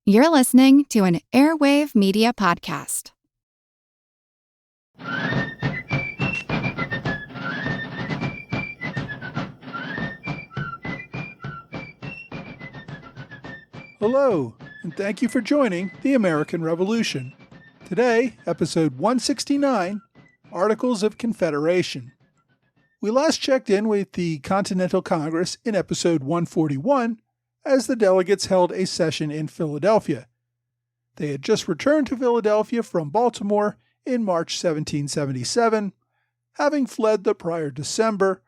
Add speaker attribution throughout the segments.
Speaker 1: You're listening to an Airwave Media Podcast.
Speaker 2: Hello, and thank you for joining the American Revolution. Today, episode 169, Articles of Confederation. We last checked in with the Continental Congress in episode 141 as the delegates held a session in Philadelphia. They had just returned to Philadelphia from Baltimore in March 1777, having fled the prior December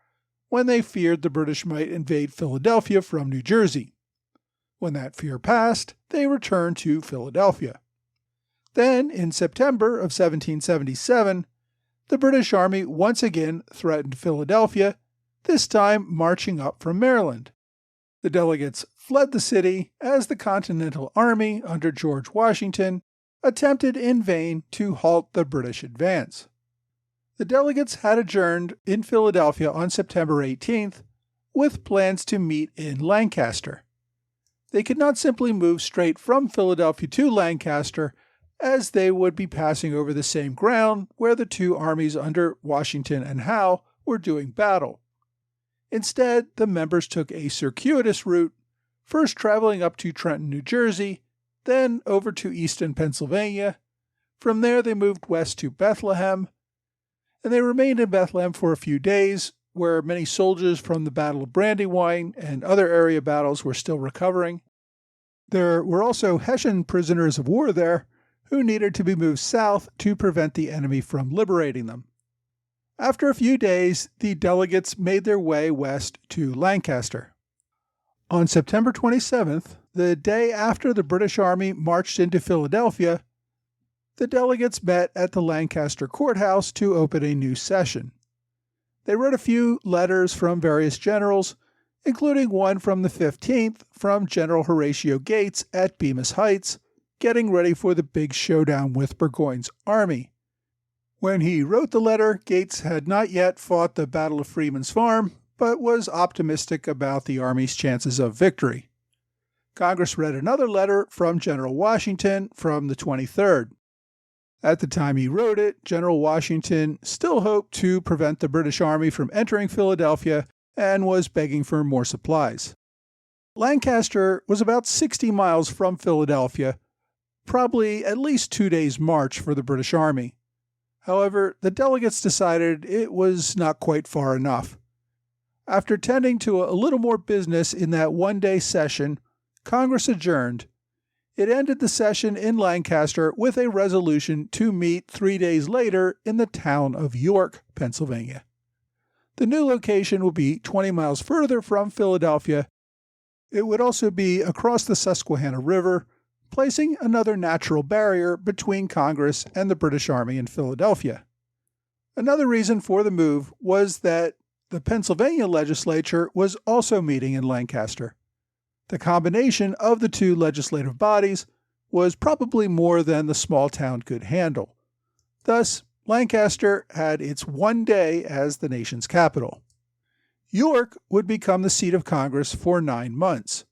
Speaker 2: when they feared the British might invade Philadelphia from New Jersey. When that fear passed, they returned to Philadelphia. Then, in September of 1777, the British Army once again threatened Philadelphia, this time marching up from Maryland. The delegates fled the city as the Continental Army under George Washington attempted in vain to halt the British advance. The delegates had adjourned in Philadelphia on September 18th with plans to meet in Lancaster. They could not simply move straight from Philadelphia to Lancaster, as they would be passing over the same ground where the two armies under Washington and Howe were doing battle. Instead, the members took a circuitous route, first traveling up to Trenton, New Jersey, then over to Easton, Pennsylvania. From there, they moved west to Bethlehem, and they remained in Bethlehem for a few days, where many soldiers from the Battle of Brandywine and other area battles were still recovering. There were also Hessian prisoners of war there who needed to be moved south to prevent the enemy from liberating them. After a few days, the delegates made their way west to Lancaster. On September 27th, the day after the British Army marched into Philadelphia, the delegates met at the Lancaster courthouse to open a new session. They read a few letters from various generals, including one from the 15th from General Horatio Gates at Bemis Heights, getting ready for the big showdown with Burgoyne's army. When he wrote the letter, Gates had not yet fought the Battle of Freeman's Farm, but was optimistic about the Army's chances of victory. Congress read another letter from General Washington from the 23rd. At the time he wrote it, General Washington still hoped to prevent the British Army from entering Philadelphia and was begging for more supplies. Lancaster was about 60 miles from Philadelphia, probably at least 2 days' march for the British Army. However, the delegates decided it was not quite far enough. After tending to a little more business in that one-day session, Congress adjourned. It ended the session in Lancaster with a resolution to meet 3 days later in the town of York, Pennsylvania. The new location will be 20 miles further from Philadelphia. It would also be across the Susquehanna River, placing another natural barrier between Congress and the British Army in Philadelphia. Another reason for the move was that the Pennsylvania legislature was also meeting in Lancaster. The combination of the two legislative bodies was probably more than the small town could handle. Thus, Lancaster had its one day as the nation's capital. York would become the seat of Congress for 9 months.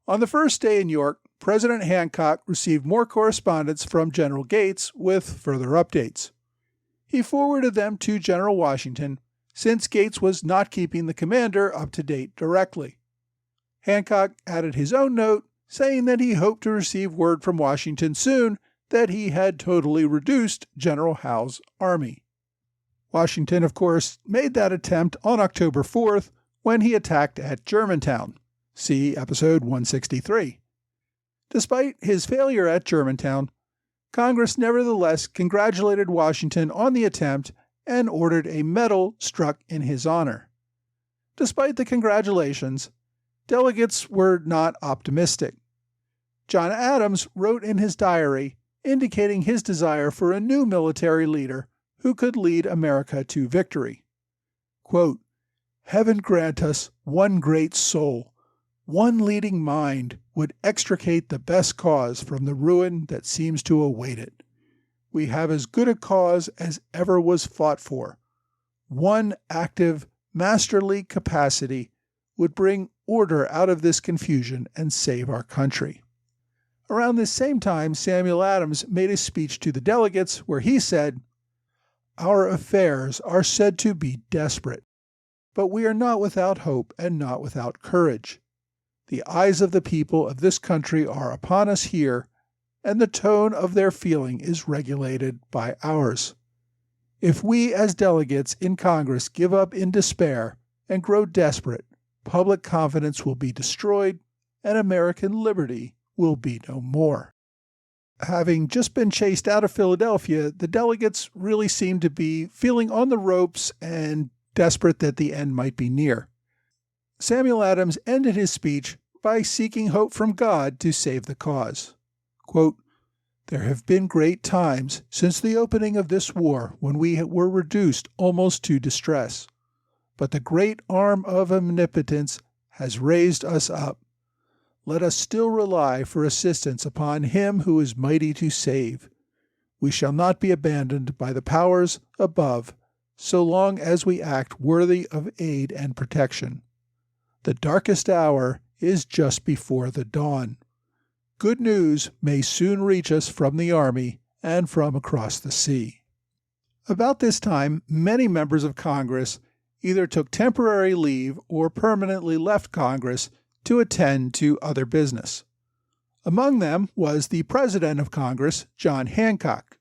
Speaker 2: On the first day in York, President Hancock received more correspondence from General Gates with further updates. He forwarded them to General Washington, since Gates was not keeping the commander up to date directly. Hancock added his own note, saying that he hoped to receive word from Washington soon that he had totally reduced General Howe's army. Washington, of course, made that attempt on October 4th when he attacked at Germantown. See episode 163. Despite his failure at Germantown, Congress nevertheless congratulated Washington on the attempt and ordered a medal struck in his honor. Despite the congratulations, delegates were not optimistic. John Adams wrote in his diary, indicating his desire for a new military leader who could lead America to victory. Quote, "Heaven grant us one great soul, one leading mind would extricate the best cause from the ruin that seems to await it. We have as good a cause as ever was fought for. One active, masterly capacity would bring order out of this confusion and save our country." Around this same time, Samuel Adams made a speech to the delegates where he said, "Our affairs are said to be desperate, but we are not without hope and not without courage. The eyes of the people of this country are upon us here, and the tone of their feeling is regulated by ours. If we as delegates in Congress give up in despair and grow desperate, public confidence will be destroyed, and American liberty will be no more." Having just been chased out of Philadelphia, the delegates really seemed to be feeling on the ropes and desperate that the end might be near. Samuel Adams ended his speech by seeking hope from God to save the cause. Quote, "There have been great times since the opening of this war when we were reduced almost to distress. But the great arm of omnipotence has raised us up. Let us still rely for assistance upon Him who is mighty to save. We shall not be abandoned by the powers above so long as we act worthy of aid and protection. The darkest hour is just before the dawn. Good news may soon reach us from the Army and from across the sea." About this time, many members of Congress either took temporary leave or permanently left Congress to attend to other business. Among them was the President of Congress, John Hancock.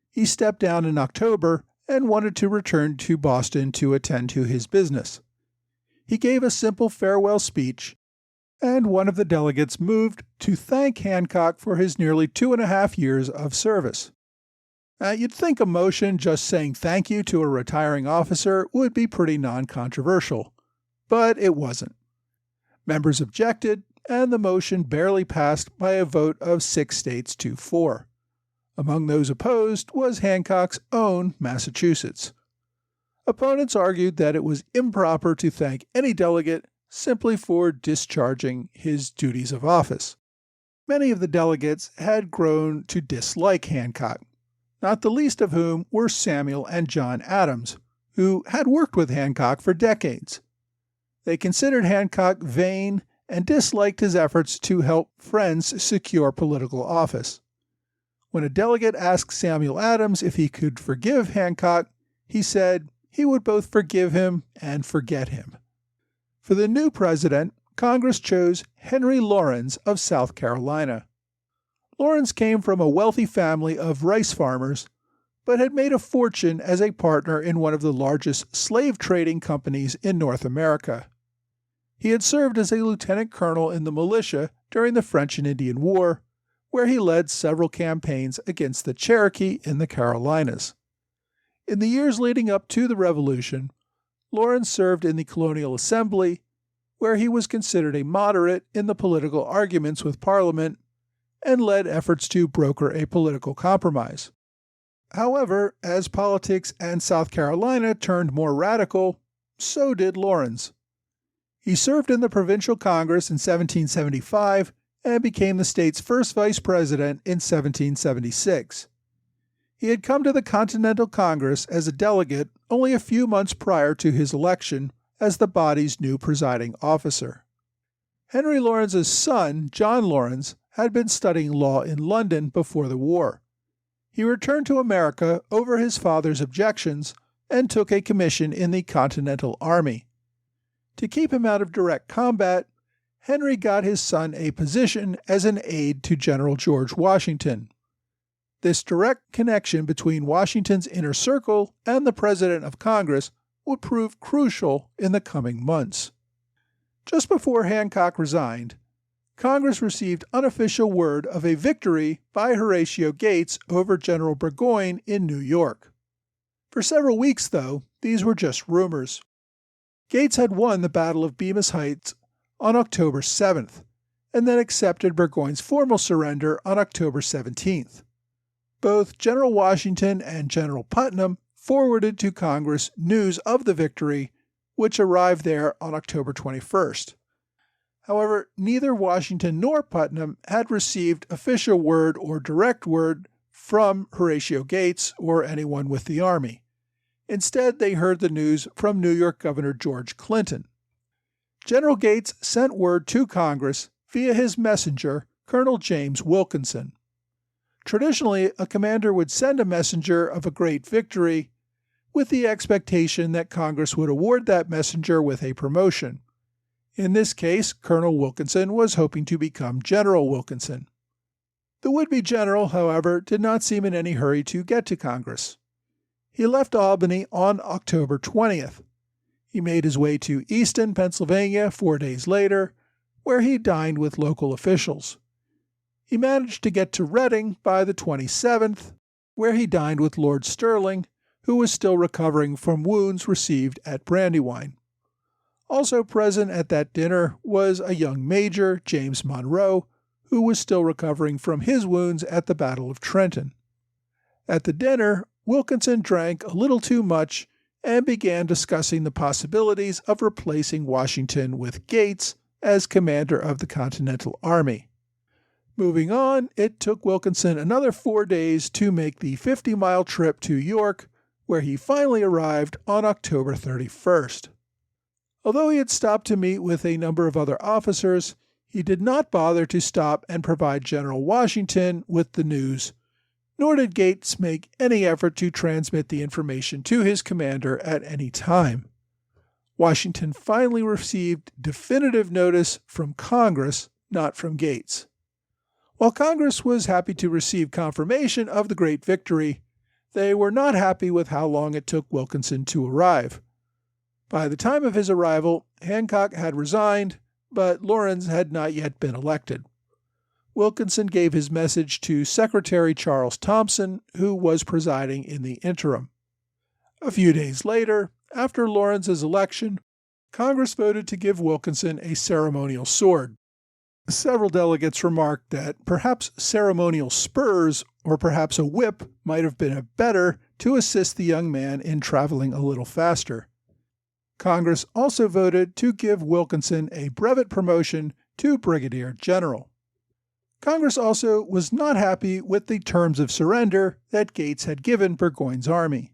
Speaker 2: He stepped down in October and wanted to return to Boston to attend to his business. He gave a simple farewell speech, and one of the delegates moved to thank Hancock for his nearly 2.5 years of service. You'd think a motion just saying thank you to a retiring officer would be pretty non-controversial, but it wasn't. Members objected, and the motion barely passed by a vote of 6 states to 4. Among those opposed was Hancock's own Massachusetts. Opponents argued that it was improper to thank any delegate simply for discharging his duties of office. Many of the delegates had grown to dislike Hancock, not the least of whom were Samuel and John Adams, who had worked with Hancock for decades. They considered Hancock vain and disliked his efforts to help friends secure political office. When a delegate asked Samuel Adams if he could forgive Hancock, he said he would both forgive him and forget him. For the new president, Congress chose Henry Laurens of South Carolina. Laurens came from a wealthy family of rice farmers, but had made a fortune as a partner in one of the largest slave trading companies in North America. He had served as a lieutenant colonel in the militia during the French and Indian War, where he led several campaigns against the Cherokee in the Carolinas. In the years leading up to the Revolution, Laurens served in the Colonial Assembly, where he was considered a moderate in the political arguments with Parliament and led efforts to broker a political compromise. However, as politics and South Carolina turned more radical, so did Laurens. He served in the Provincial Congress in 1775 and became the state's first vice president in 1776. He had come to the Continental Congress as a delegate only a few months prior to his election as the body's new presiding officer. Henry Laurens's son, John Laurens, had been studying law in London before the war. He returned to America over his father's objections and took a commission in the Continental Army. To keep him out of direct combat, Henry got his son a position as an aide to General George Washington. This direct connection between Washington's inner circle and the President of Congress would prove crucial in the coming months. Just before Hancock resigned, Congress received unofficial word of a victory by Horatio Gates over General Burgoyne in New York. For several weeks, though, these were just rumors. Gates had won the Battle of Bemis Heights on October 7th, and then accepted Burgoyne's formal surrender on October 17th. Both General Washington and General Putnam forwarded to Congress news of the victory, which arrived there on October 21st. However, neither Washington nor Putnam had received official word or direct word from Horatio Gates or anyone with the Army. Instead, they heard the news from New York Governor George Clinton. General Gates sent word to Congress via his messenger, Colonel James Wilkinson. Traditionally, a commander would send a messenger of a great victory with the expectation that Congress would award that messenger with a promotion. In this case, Colonel Wilkinson was hoping to become General Wilkinson. The would-be general, however, did not seem in any hurry to get to Congress. He left Albany on October 20th. He made his way to Easton, Pennsylvania 4 days later, where he dined with local officials. He managed to get to Reading by the 27th, where he dined with Lord Stirling, who was still recovering from wounds received at Brandywine. Also present at that dinner was a young Major, James Monroe, who was still recovering from his wounds at the Battle of Trenton. At the dinner, Wilkinson drank a little too much and began discussing the possibilities of replacing Washington with Gates as commander of the Continental Army. Moving on, it took Wilkinson another 4 days to make the 50-mile trip to York, where he finally arrived on October 31st. Although he had stopped to meet with a number of other officers, he did not bother to stop and provide General Washington with the news, nor did Gates make any effort to transmit the information to his commander at any time. Washington finally received definitive notice from Congress, not from Gates. While Congress was happy to receive confirmation of the great victory, they were not happy with how long it took Wilkinson to arrive. By the time of his arrival, Hancock had resigned, but Laurens had not yet been elected. Wilkinson gave his message to Secretary Charles Thompson, who was presiding in the interim. A few days later, after Laurens's election, Congress voted to give Wilkinson a ceremonial sword. Several delegates remarked that perhaps ceremonial spurs or perhaps a whip might have been better to assist the young man in traveling a little faster. Congress also voted to give Wilkinson a brevet promotion to brigadier general. Congress also was not happy with the terms of surrender that Gates had given Burgoyne's army.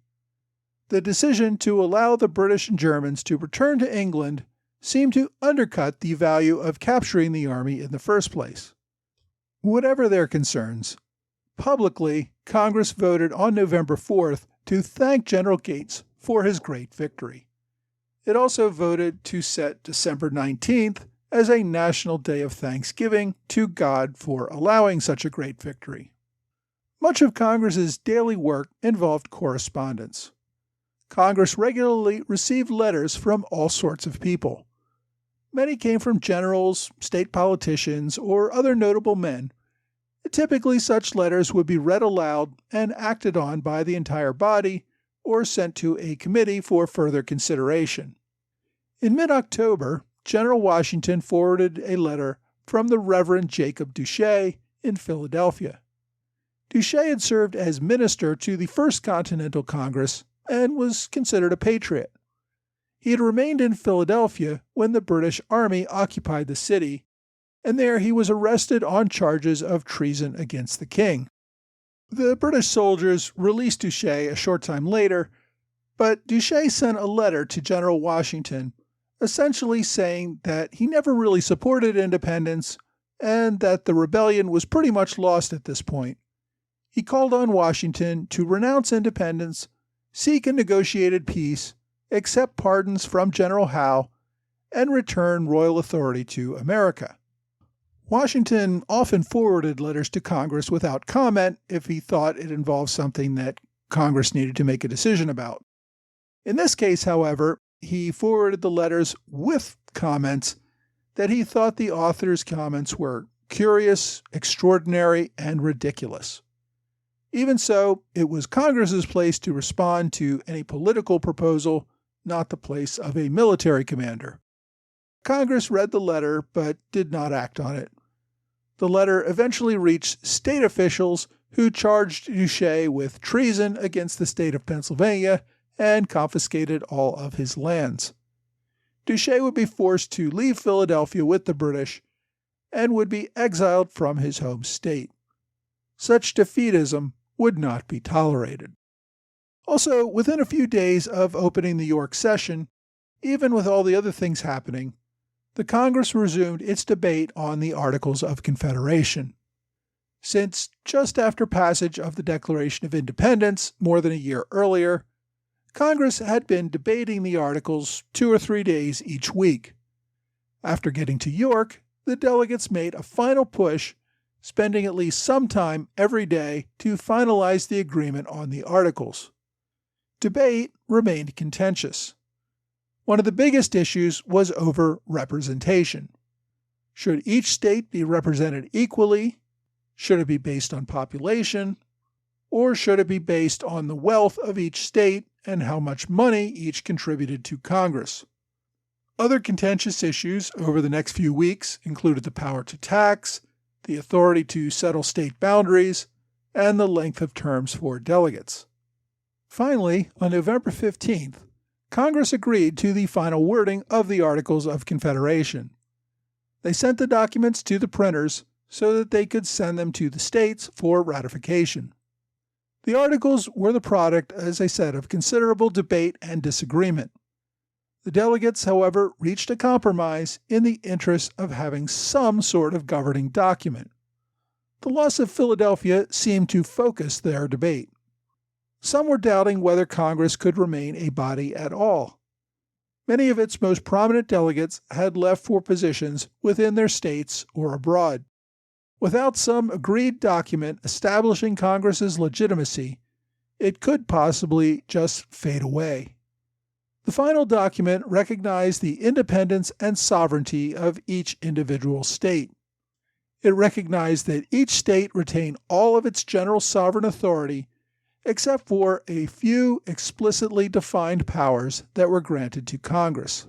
Speaker 2: The decision to allow the British and Germans to return to England seemed to undercut the value of capturing the army in the first place. Whatever their concerns, publicly, Congress voted on November 4th to thank General Gates for his great victory. It also voted to set December 19th as a national day of thanksgiving to God for allowing such a great victory. Much of Congress's daily work involved correspondence. Congress regularly received letters from all sorts of people. Many came from generals, state politicians, or other notable men. Typically, such letters would be read aloud and acted on by the entire body or sent to a committee for further consideration. In mid-October, General Washington forwarded a letter from the Reverend Jacob Duché in Philadelphia. Duché had served as minister to the First Continental Congress and was considered a patriot. He had remained in Philadelphia when the British Army occupied the city, and there he was arrested on charges of treason against the king. The British soldiers released Duché a short time later, but Duché sent a letter to General Washington essentially saying that he never really supported independence and that the rebellion was pretty much lost at this point. He called on Washington to renounce independence, seek a negotiated peace, accept pardons from General Howe, and return royal authority to America. Washington often forwarded letters to Congress without comment if he thought it involved something that Congress needed to make a decision about. In this case, however, he forwarded the letters with comments that he thought the author's comments were curious, extraordinary, and ridiculous. Even so, it was Congress's place to respond to any political proposal, not the place of a military commander. Congress read the letter but did not act on it. The letter eventually reached state officials who charged Duché with treason against the state of Pennsylvania and confiscated all of his lands. Duché would be forced to leave Philadelphia with the British and would be exiled from his home state. Such defeatism would not be tolerated. Also, within a few days of opening the York session, even with all the other things happening, the Congress resumed its debate on the Articles of Confederation. Since just after passage of the Declaration of Independence more than a year earlier, Congress had been debating the Articles 2 or 3 days each week. After getting to York, the delegates made a final push, spending at least some time every day to finalize the agreement on the Articles. Debate remained contentious. One of the biggest issues was over representation. Should each state be represented equally? Should it be based on population? Or should it be based on the wealth of each state and how much money each contributed to Congress? Other contentious issues over the next few weeks included the power to tax, the authority to settle state boundaries, and the length of terms for delegates. Finally, on November 15th, Congress agreed to the final wording of the Articles of Confederation. They sent the documents to the printers so that they could send them to the states for ratification. The Articles were the product, as I said, of considerable debate and disagreement. The delegates, however, reached a compromise in the interest of having some sort of governing document. The loss of Philadelphia seemed to focus their debate. Some were doubting whether Congress could remain a body at all. Many of its most prominent delegates had left for positions within their states or abroad. Without some agreed document establishing Congress's legitimacy, it could possibly just fade away. The final document recognized the independence and sovereignty of each individual state. It recognized that each state retained all of its general sovereign authority except for a few explicitly defined powers that were granted to Congress.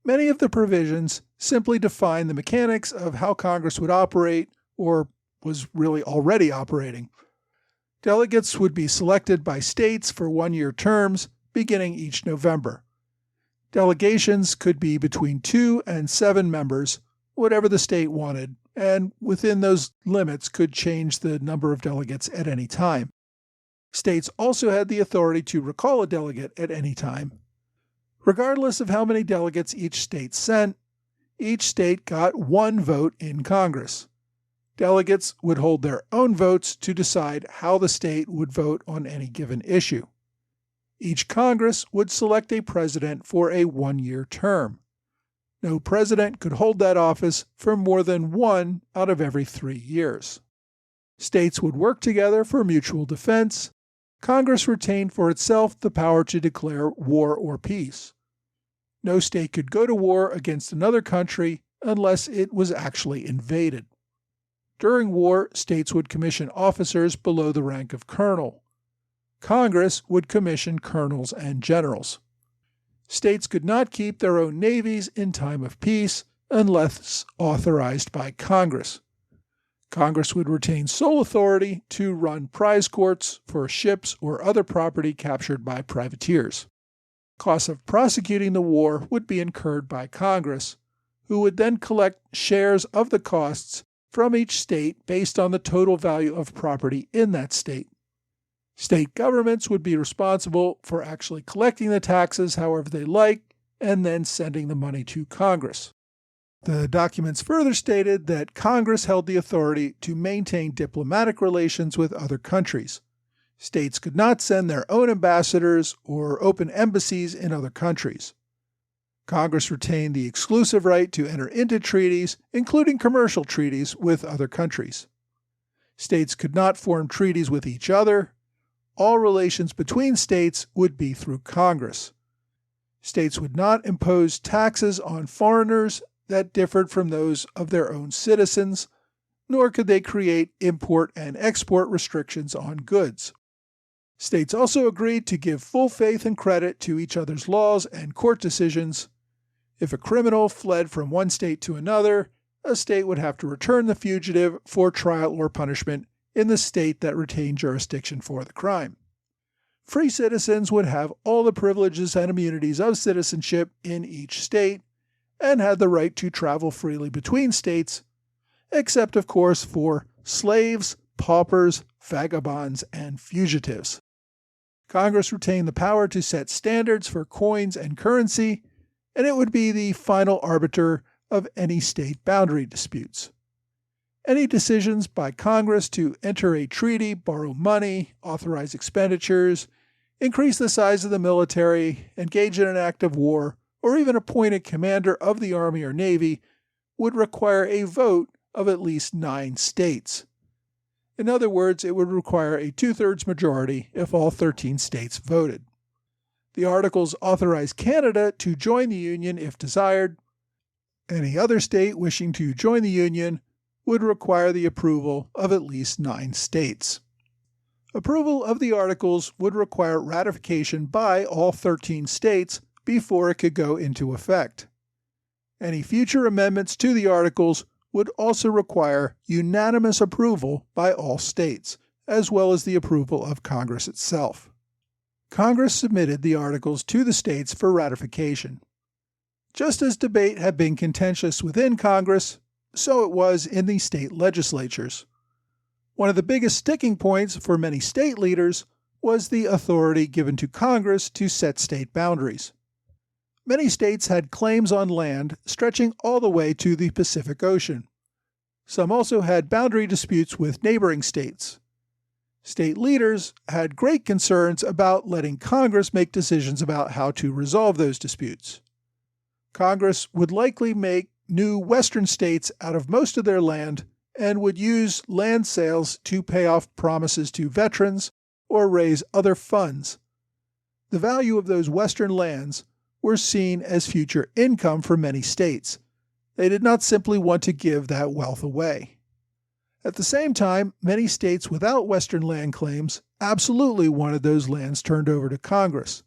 Speaker 2: Many of the provisions simply defined the mechanics of how Congress would operate, or was really already operating. Delegates would be selected by states for one-year terms, beginning each November. Delegations could be between 2 and 7 members, whatever the state wanted, and within those limits could change the number of delegates at any time. States also had the authority to recall a delegate at any time. Regardless of how many delegates each state sent, each state got 1 vote in Congress. Delegates would hold their own votes to decide how the state would vote on any given issue. Each Congress would select a president for a one-year term. No president could hold that office for more than 1 out of every 3 years. States would work together for mutual defense. Congress retained for itself the power to declare war or peace. No state could go to war against another country unless it was actually invaded. During war, states would commission officers below the rank of colonel. Congress would commission colonels and generals. States could not keep their own navies in time of peace unless authorized by Congress. Congress would retain sole authority to run prize courts for ships or other property captured by privateers. Costs of prosecuting the war would be incurred by Congress, who would then collect shares of the costs from each state based on the total value of property in that state. State governments would be responsible for actually collecting the taxes however they like and then sending the money to Congress. The documents further stated that Congress held the authority to maintain diplomatic relations with other countries. States could not send their own ambassadors or open embassies in other countries. Congress retained the exclusive right to enter into treaties, including commercial treaties, with other countries. States could not form treaties with each other. All relations between states would be through Congress. States would not impose taxes on foreigners that differed from those of their own citizens, nor could they create import and export restrictions on goods. States also agreed to give full faith and credit to each other's laws and court decisions. If a criminal fled from one state to another, a state would have to return the fugitive for trial or punishment in the state that retained jurisdiction for the crime. Free citizens would have all the privileges and immunities of citizenship in each state and had the right to travel freely between states, except, of course, for slaves, paupers, vagabonds, and fugitives. Congress retained the power to set standards for coins and currency, and it would be the final arbiter of any state boundary disputes. Any decisions by Congress to enter a treaty, borrow money, authorize expenditures, increase the size of the military, engage in an act of war, or even appoint a commander of the Army or Navy would require a vote of at least 9 states. In other words, it would require a 2/3 majority if all 13 states voted. The Articles authorize Canada to join the Union if desired. Any other state wishing to join the Union would require the approval of at least 9 states. Approval of the Articles would require ratification by all 13 states before it could go into effect. Any future amendments to the Articles would also require unanimous approval by all states, as well as the approval of Congress itself. Congress submitted the Articles to the states for ratification. Just as debate had been contentious within Congress, so it was in the state legislatures. One of the biggest sticking points for many state leaders was the authority given to Congress to set state boundaries. Many states had claims on land stretching all the way to the Pacific Ocean. Some also had boundary disputes with neighboring states. State leaders had great concerns about letting Congress make decisions about how to resolve those disputes. Congress would likely make new western states out of most of their land and would use land sales to pay off promises to veterans or raise other funds. The value of those western lands were seen as future income for many states. They did not simply want to give that wealth away. At the same time, many states without western land claims absolutely wanted those lands turned over to Congress.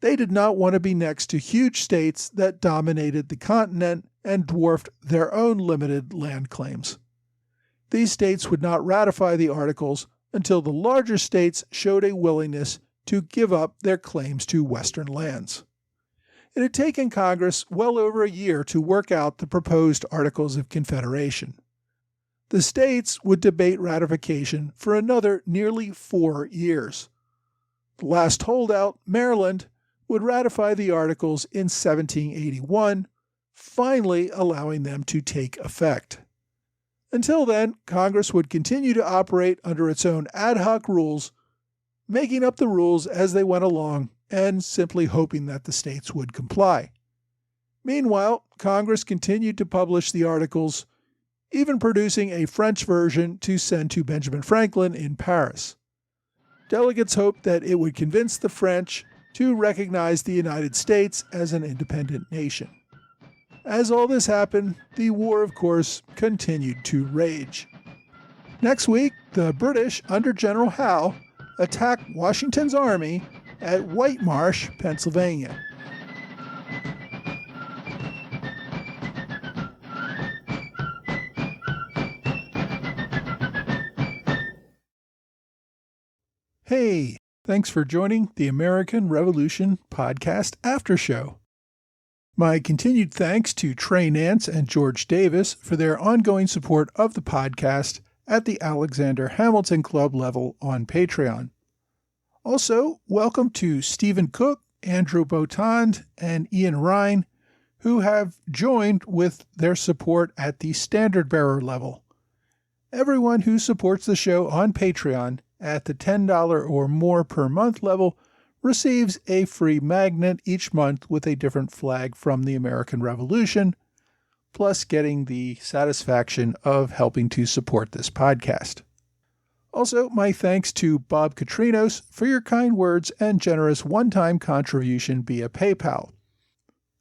Speaker 2: They did not want to be next to huge states that dominated the continent and dwarfed their own limited land claims. These states would not ratify the Articles until the larger states showed a willingness to give up their claims to western lands. It had taken Congress well over a year to work out the proposed Articles of Confederation. The states would debate ratification for another nearly 4 years. The last holdout, Maryland, would ratify the Articles in 1781, finally allowing them to take effect. Until then, Congress would continue to operate under its own ad hoc rules, making up the rules as they went along and simply hoping that the states would comply. Meanwhile, Congress continued to publish the Articles, even producing a French version to send to Benjamin Franklin in Paris. Delegates hoped that it would convince the French to recognize the United States as an independent nation. As all this happened, the war, of course, continued to rage. Next week, the British, under General Howe, attacked Washington's army at White Marsh, Pennsylvania. Hey, thanks for joining the American Revolution Podcast After Show. My continued thanks to Trey Nance and George Davis for their ongoing support of the podcast at the Alexander Hamilton Club level on Patreon. Also, welcome to Stephen Cook, Andrew Botond, and Ian Ryan, who have joined with their support at the Standard Bearer level. Everyone who supports the show on Patreon at the $10 or more per month level receives a free magnet each month with a different flag from the American Revolution, plus getting the satisfaction of helping to support this podcast. Also, my thanks to Bob Katrinos for your kind words and generous one-time contribution via PayPal.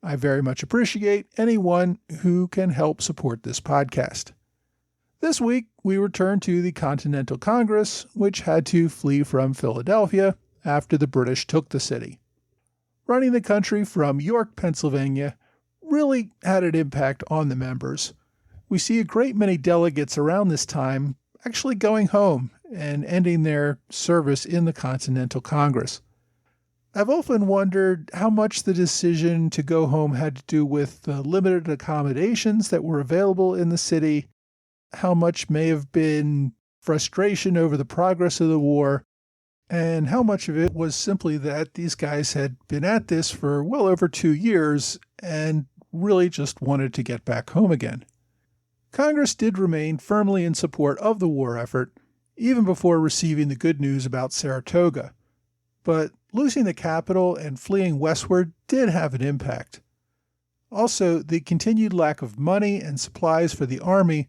Speaker 2: I very much appreciate anyone who can help support this podcast. This week, we return to the Continental Congress, which had to flee from Philadelphia after the British took the city. Running the country from York, Pennsylvania, really had an impact on the members. We see a great many delegates around this time actually going home and ending their service in the Continental Congress. I've often wondered how much the decision to go home had to do with the limited accommodations that were available in the city, how much may have been frustration over the progress of the war, and how much of it was simply that these guys had been at this for well over 2 years and really just wanted to get back home again. Congress did remain firmly in support of the war effort, even before receiving the good news about Saratoga. But losing the capital and fleeing westward did have an impact. Also, the continued lack of money and supplies for the Army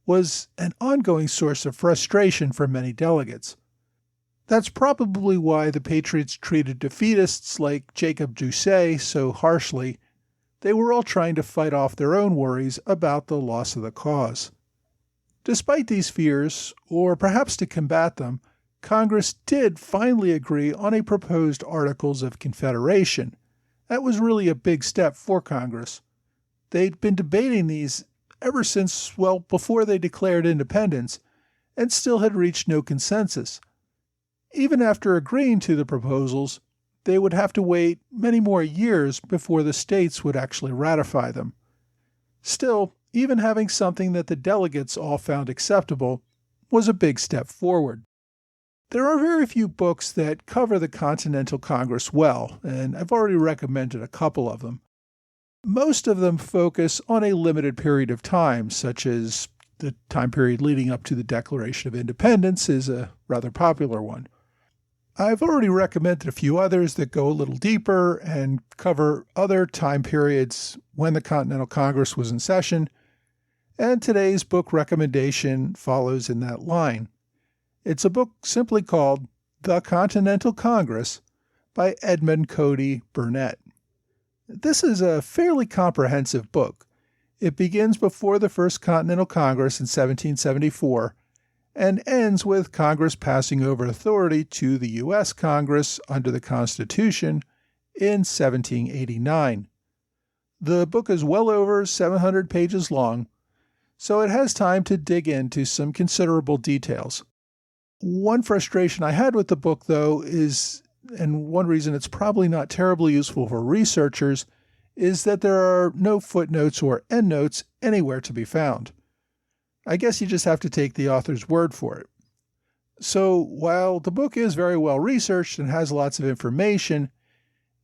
Speaker 2: was an ongoing source of frustration for many delegates. That's probably why the Patriots treated defeatists like Jacob Doucet so harshly. They were all trying to fight off their own worries about the loss of the cause. Despite these fears, or perhaps to combat them, Congress did finally agree on a proposed Articles of Confederation. That was really a big step for Congress. They'd been debating these ever since, well, before they declared independence, and still had reached no consensus. Even after agreeing to the proposals, they would have to wait many more years before the states would actually ratify them. Still, even having something that the delegates all found acceptable was a big step forward. There are very few books that cover the Continental Congress well, and I've already recommended a couple of them. Most of them focus on a limited period of time, such as the time period leading up to the Declaration of Independence is a rather popular one. I've already recommended a few others that go a little deeper and cover other time periods when the Continental Congress was in session, and today's book recommendation follows in that line. It's a book simply called The Continental Congress by Edmund Cody Burnett. This is a fairly comprehensive book. It begins before the First Continental Congress in 1774 and ends with Congress passing over authority to the U.S. Congress under the Constitution in 1789. The book is well over 700 pages long, so it has time to dig into some considerable details. One frustration I had with the book, though, is, and one reason it's probably not terribly useful for researchers, is that there are no footnotes or endnotes anywhere to be found. I guess you just have to take the author's word for it. So while the book is very well researched and has lots of information,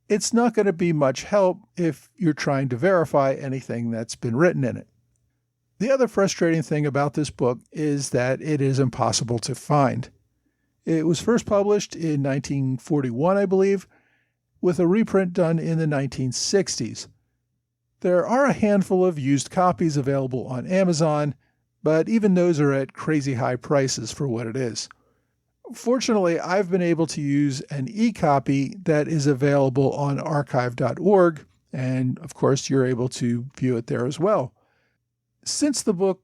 Speaker 2: it's not going to be much help if you're trying to verify anything that's been written in it. The other frustrating thing about this book is that it is impossible to find. It was first published in 1941, I believe, with a reprint done in the 1960s. There are a handful of used copies available on Amazon, but even those are at crazy high prices for what it is. Fortunately, I've been able to use an e-copy that is available on archive.org, and of course you're able to view it there as well. Since the book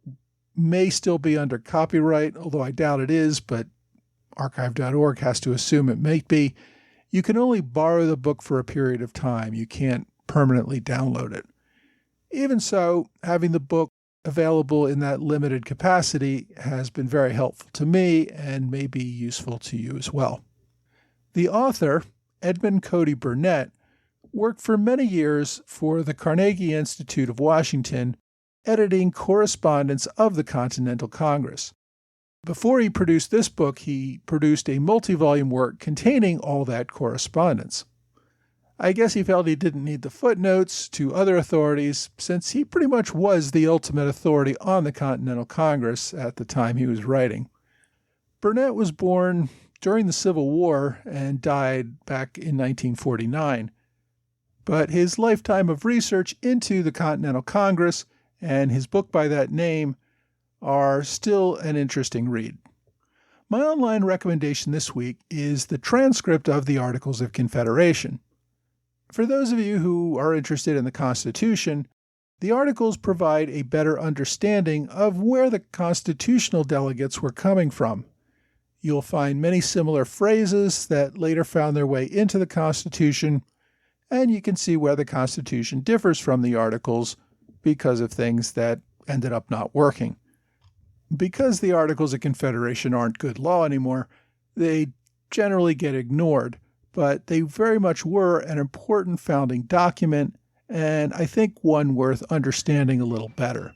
Speaker 2: may still be under copyright, although I doubt it is, but archive.org has to assume it may be, you can only borrow the book for a period of time. You can't permanently download it. Even so, having the book available in that limited capacity has been very helpful to me and may be useful to you as well. The author, Edmund Cody Burnett, worked for many years for the Carnegie Institute of Washington, editing correspondence of the Continental Congress. Before he produced this book, he produced a multi-volume work containing all that correspondence. I guess he felt he didn't need the footnotes to other authorities, since he pretty much was the ultimate authority on the Continental Congress at the time he was writing. Burnett was born during the Civil War and died back in 1949. But his lifetime of research into the Continental Congress and his book by that name are still an interesting read. My online recommendation this week is the transcript of the Articles of Confederation. For those of you who are interested in the Constitution, the Articles provide a better understanding of where the constitutional delegates were coming from. You'll find many similar phrases that later found their way into the Constitution, and you can see where the Constitution differs from the Articles because of things that ended up not working. Because the Articles of Confederation aren't good law anymore, they generally get ignored, but they very much were an important founding document, and I think one worth understanding a little better.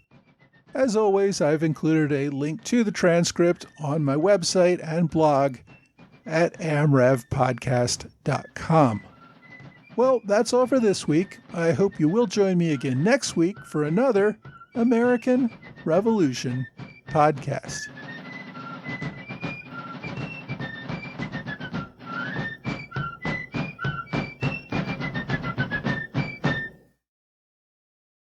Speaker 2: As always, I've included a link to the transcript on my website and blog at amrevpodcast.com. Well, that's all for this week. I hope you will join me again next week for another American Revolution podcast.